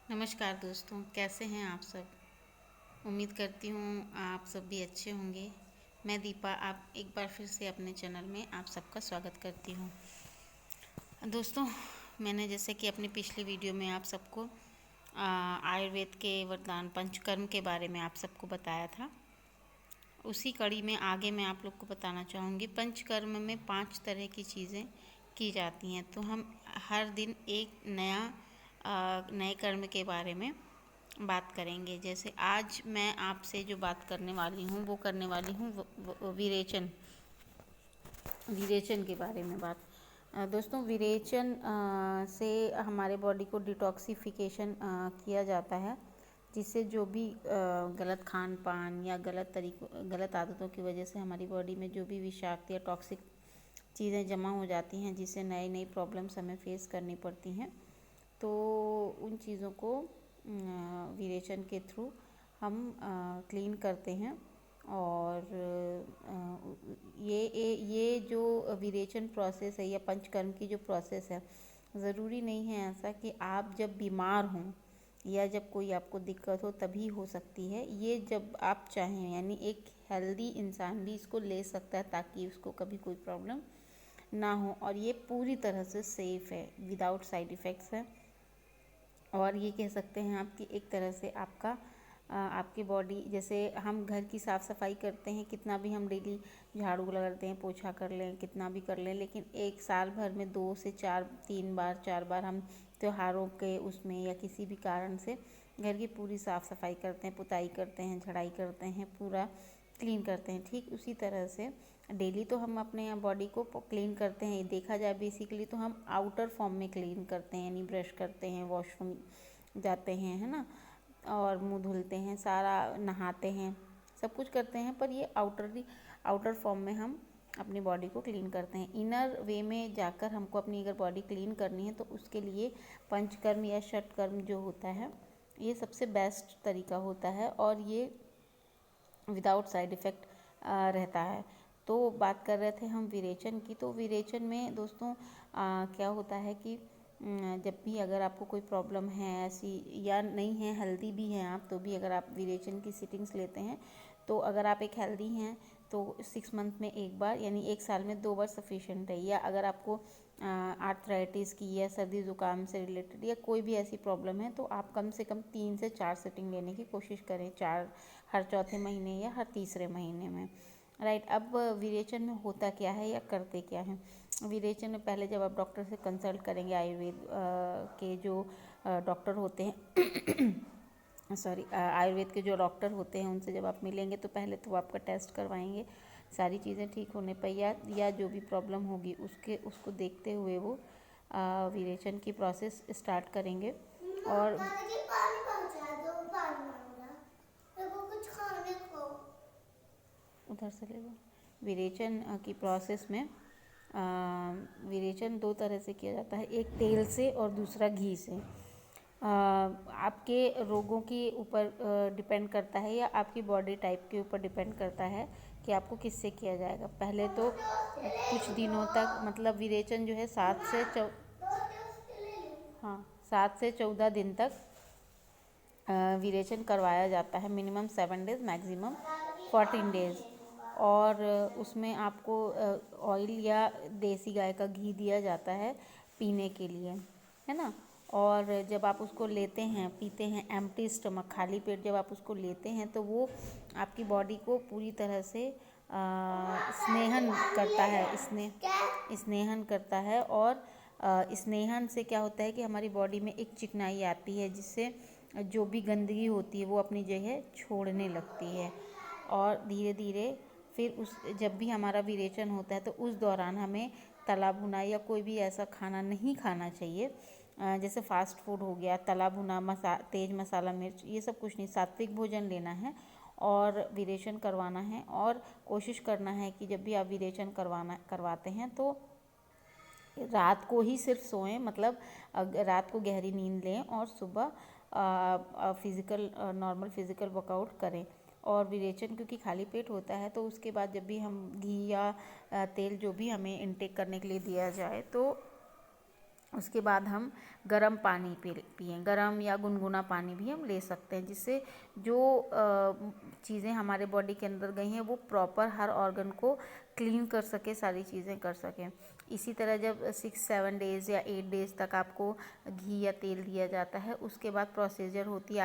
नमस्कार दोस्तों, कैसे हैं आप सब। उम्मीद करती हूँ आप सब भी अच्छे होंगे। मैं दीपा आप एक बार फिर से अपने चैनल में आप सबका स्वागत करती हूँ। दोस्तों, मैंने जैसे कि अपनी पिछली वीडियो में आप सबको आयुर्वेद के वरदान पंचकर्म के बारे में आप सबको बताया था। उसी कड़ी में आगे मैं आप लोग को बताना चाहूँगी। पंचकर्म में 5 तरह की चीज़ें की जाती हैं, तो हम हर दिन एक नए कर्म के बारे में बात करेंगे। जैसे आज मैं आपसे जो बात करने वाली हूँ वो करने वाली हूँ विरेचन विरेचन के बारे में बात। दोस्तों, विरेचन से हमारे बॉडी को डिटॉक्सिफिकेशन किया जाता है, जिससे जो भी गलत खान पान या गलत आदतों की वजह से हमारी बॉडी में जो भी विषाक्त या टॉक्सिक चीज़ें जमा हो जाती हैं, जिससे नई नई प्रॉब्लम्स हमें फेस करनी पड़ती हैं, तो उन चीज़ों को विरेचन के थ्रू हम क्लीन करते हैं। और ये जो विरेचन प्रोसेस है या पंचकर्म की जो प्रोसेस है, ज़रूरी नहीं है ऐसा कि आप जब बीमार हों या जब कोई आपको दिक्कत हो तभी हो सकती है। ये जब आप चाहें, यानी एक हेल्दी इंसान भी इसको ले सकता है ताकि उसको कभी कोई प्रॉब्लम ना हो। और ये पूरी तरह से सेफ़ है, विदाउट साइड इफ़ेक्ट्स है। और ये कह सकते हैं आप कि एक तरह से आपकी बॉडी, जैसे हम घर की साफ़ सफाई करते हैं, कितना भी हम डेली झाड़ू लगाते हैं, पोछा कर लें, कितना भी कर लें, लेकिन एक साल भर में 2 से 4 बार हम त्योहारों के उसमें या किसी भी कारण से घर की पूरी साफ़ सफाई करते हैं, पुताई करते हैं, झड़ाई करते हैं, पूरा क्लीन करते हैं। ठीक उसी तरह से डेली तो हम अपने बॉडी को क्लीन करते हैं। देखा जाए बेसिकली तो हम आउटर फॉर्म में क्लीन करते हैं, यानी ब्रश करते हैं, वॉशरूम जाते हैं, है ना, और मुंह धुलते हैं, सारा नहाते हैं, सब कुछ करते हैं। पर ये आउटर फॉर्म में हम अपनी बॉडी को क्लीन करते हैं। इनर वे में जाकर हमको अपनी अगर बॉडी क्लीन करनी है तो उसके लिए पंचकर्म या षटकर्म जो होता है, ये सबसे बेस्ट तरीका होता है और ये विदाउट साइड इफ़ेक्ट रहता है। तो बात कर रहे थे हम विरेचन की। तो विरेचन में दोस्तों क्या होता है कि जब भी अगर आपको कोई प्रॉब्लम है ऐसी या नहीं है, हेल्दी भी हैं आप, तो भी अगर आप विरेचन की सिटिंग्स लेते हैं, तो अगर आप एक हेल्दी हैं तो 6 मंथ में एक बार, यानी एक साल में 2 बार सफिशिएंट है। या अगर आपको आर्थराइटिस की या सर्दी ज़ुकाम से रिलेटेड या कोई भी ऐसी प्रॉब्लम है, तो आप कम से कम 3 से 4 सिटिंग लेने की कोशिश करें, हर चौथे महीने या हर तीसरे महीने में। राइट। अब विरेचन में होता क्या है या करते क्या है। विरेचन में पहले जब आप डॉक्टर से कंसल्ट करेंगे, आयुर्वेद के जो डॉक्टर होते हैं आयुर्वेद के जो डॉक्टर होते हैं उनसे जब आप मिलेंगे तो पहले तो वो आपका टेस्ट करवाएंगे। सारी चीज़ें ठीक होने पर या जो भी प्रॉब्लम होगी उसको देखते हुए वो विरेचन की प्रोसेस स्टार्ट करेंगे। और उधर से ले लो। विरेचन की प्रोसेस में विरेचन 2 तरह से किया जाता है, एक तेल से और दूसरा घी से। आपके रोगों के ऊपर डिपेंड करता है या आपकी बॉडी टाइप के ऊपर डिपेंड करता है कि आपको किससे किया जाएगा। पहले तो कुछ दिनों तक, मतलब विरेचन जो है 7 से 14 दिन तक विरेचन करवाया जाता है। Minimum 7 days, maximum 14 days. और उसमें आपको ऑयल या देसी गाय का घी दिया जाता है पीने के लिए, है ना। और जब आप उसको लेते हैं, पीते हैं एम्प्टी स्टमक, खाली पेट जब आप उसको लेते हैं, तो वो आपकी बॉडी को पूरी तरह से स्नेहन करता है, स्नेहन करता है। और स्नेहन से क्या होता है कि हमारी बॉडी में एक चिकनाई आती है, जिससे जो भी गंदगी होती है वो अपनी जगह छोड़ने लगती है। और धीरे धीरे फिर जब भी हमारा विरेचन होता है तो उस दौरान हमें तला भुना या कोई भी ऐसा खाना नहीं खाना चाहिए, जैसे फास्ट फूड हो गया, तला भुना तेज मसाला मिर्च, ये सब कुछ नहीं। सात्विक भोजन लेना है और विरेचन करवाना है। और कोशिश करना है कि जब भी आप विरेचन करवाते हैं तो रात को ही सिर्फ सोएं, मतलब रात को गहरी नींद लें और सुबह नॉर्मल फिज़िकल वर्कआउट करें। और विरेचन क्योंकि खाली पेट होता है, तो उसके बाद जब भी हम घी या तेल जो भी हमें इनटेक करने के लिए दिया जाए, तो उसके बाद हम गर्म पानी पिएं। गर्म या गुनगुना पानी भी हम ले सकते हैं, जिससे जो चीज़ें हमारे बॉडी के अंदर गई हैं वो प्रॉपर हर ऑर्गन को क्लीन कर सके, सारी चीज़ें कर सकें। इसी तरह जब 6-7 डेज़ या 8 डेज़ तक आपको घी या तेल दिया जाता है, उसके बाद प्रोसीजर होती है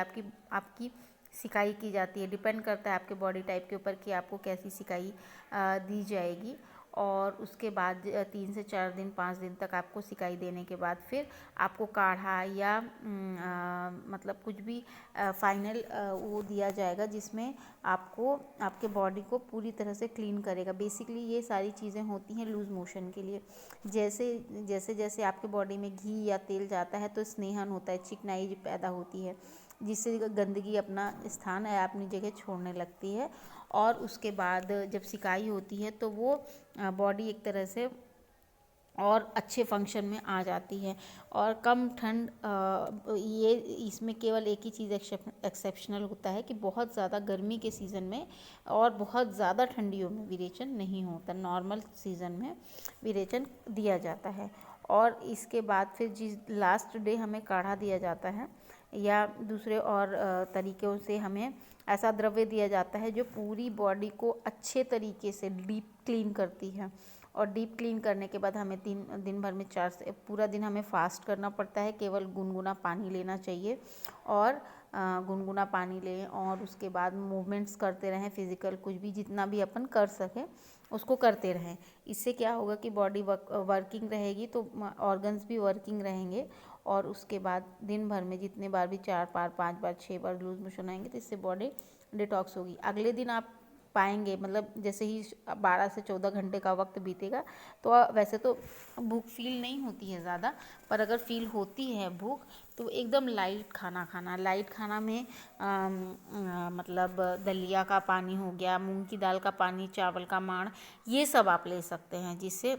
आपकी सिकाई की जाती है। डिपेंड करता है आपके बॉडी टाइप के ऊपर कि आपको कैसी सिकाई दी जाएगी। और उसके बाद 3 से 4 दिन 5 दिन तक आपको सिकाई देने के बाद फिर आपको काढ़ा या मतलब कुछ भी फाइनल वो दिया जाएगा, जिसमें आपको आपके बॉडी को पूरी तरह से क्लीन करेगा। बेसिकली ये सारी चीज़ें होती हैं लूज़ मोशन के लिए। जैसे जैसे आपके बॉडी में घी या तेल जाता है तो स्नेहन होता है, चिकनाई पैदा होती है, जिससे गंदगी अपना स्थान है अपनी जगह छोड़ने लगती है। और उसके बाद जब सिकाई होती है तो वो बॉडी एक तरह से और अच्छे फंक्शन में आ जाती है। और कम ठंड, ये इसमें केवल एक ही चीज़ एक्सेप्शनल होता है कि बहुत ज़्यादा गर्मी के सीज़न में और बहुत ज़्यादा ठंडियों में विरेचन नहीं होता। नॉर्मल सीज़न में विरेचन दिया जाता है। और इसके बाद फिर जिस लास्ट डे हमें काढ़ा दिया जाता है या दूसरे और तरीक़ों से हमें ऐसा द्रव्य दिया जाता है जो पूरी बॉडी को अच्छे तरीके से डीप क्लीन करती है। और डीप क्लीन करने के बाद हमें दिन भर में 4 से पूरा दिन हमें फास्ट करना पड़ता है। केवल गुनगुना पानी लेना चाहिए और गुनगुना पानी लें और उसके बाद मूवमेंट्स करते रहें। फिज़िकल कुछ भी जितना भी अपन कर सकें उसको करते रहें। इससे क्या होगा कि बॉडी वर्किंग रहेगी तो ऑर्गन्स भी वर्किंग रहेंगे। और उसके बाद दिन भर में जितने बार भी 4 बार 5 बार 6 बार लूज़ मोशन आएंगे तो इससे बॉडी डिटॉक्स होगी। अगले दिन आप पाएंगे, मतलब जैसे ही 12 से 14 घंटे का वक्त बीतेगा तो वैसे तो भूख फील नहीं होती है ज़्यादा, पर अगर फील होती है भूख तो एकदम लाइट खाना खाना। लाइट खाना में मतलब दलिया का पानी हो गया, मूंग की दाल का पानी, चावल का माड़, ये सब आप ले सकते हैं, जिससे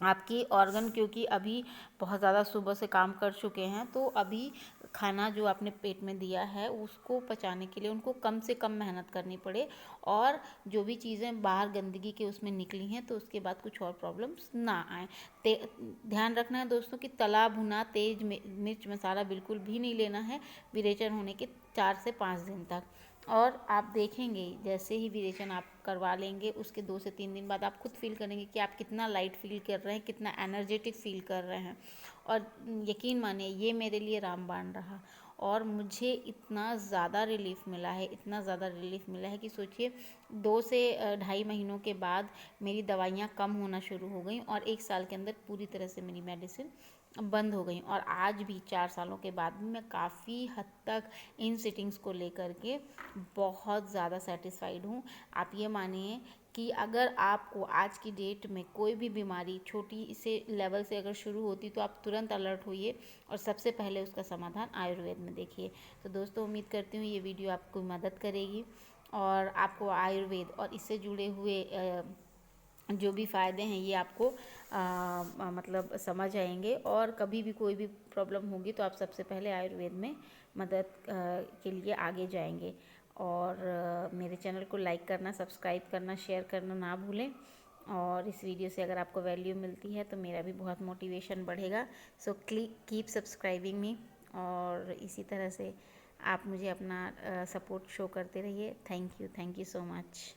आपकी ऑर्गन, क्योंकि अभी बहुत ज़्यादा सुबह से काम कर चुके हैं तो अभी खाना जो आपने पेट में दिया है उसको पचाने के लिए उनको कम से कम मेहनत करनी पड़े। और जो भी चीज़ें बाहर गंदगी के उसमें निकली हैं तो उसके बाद कुछ और प्रॉब्लम्स ना आए। ध्यान रखना है दोस्तों कि तला भुना तेज मिर्च मसाला बिल्कुल भी नहीं लेना है विरेचन होने के 4 से 5 दिन तक। और आप देखेंगे जैसे ही विरेचन आप करवा लेंगे उसके 2 से 3 दिन बाद आप खुद फील करेंगे कि आप कितना लाइट फील कर रहे हैं, कितना एनर्जेटिक फील कर रहे हैं। और यकीन मानिए ये मेरे लिए रामबाण रहा और मुझे इतना ज़्यादा रिलीफ मिला है, इतना ज़्यादा रिलीफ मिला है कि सोचिए 2 से 2.5 महीनों के बाद मेरी दवाइयाँ कम होना शुरू हो गई और 1 साल के अंदर पूरी तरह से मेरी मेडिसिन बंद हो गई। और आज भी 4 सालों के बाद भी मैं काफ़ी हद तक इन सिटिंग्स को लेकर के बहुत ज़्यादा सेटिस्फाइड हूँ। आप ये मानिए कि अगर आपको आज की डेट में कोई भी बीमारी छोटी से लेवल से अगर शुरू होती तो आप तुरंत अलर्ट होइए और सबसे पहले उसका समाधान आयुर्वेद में देखिए। तो दोस्तों उम्मीद करती हूँ ये वीडियो आपको मदद करेगी और आपको आयुर्वेद और इससे जुड़े हुए जो भी फ़ायदे हैं ये आपको मतलब समझ आएंगे। और कभी भी कोई भी प्रॉब्लम होगी तो आप सबसे पहले आयुर्वेद में मदद के लिए आगे जाएंगे। और मेरे चैनल को लाइक करना, सब्सक्राइब करना, शेयर करना ना भूलें। और इस वीडियो से अगर आपको वैल्यू मिलती है तो मेरा भी बहुत मोटिवेशन बढ़ेगा। सो कीप सब्सक्राइबिंग मी और इसी तरह से आप मुझे अपना सपोर्ट शो करते रहिए। Thank you so much.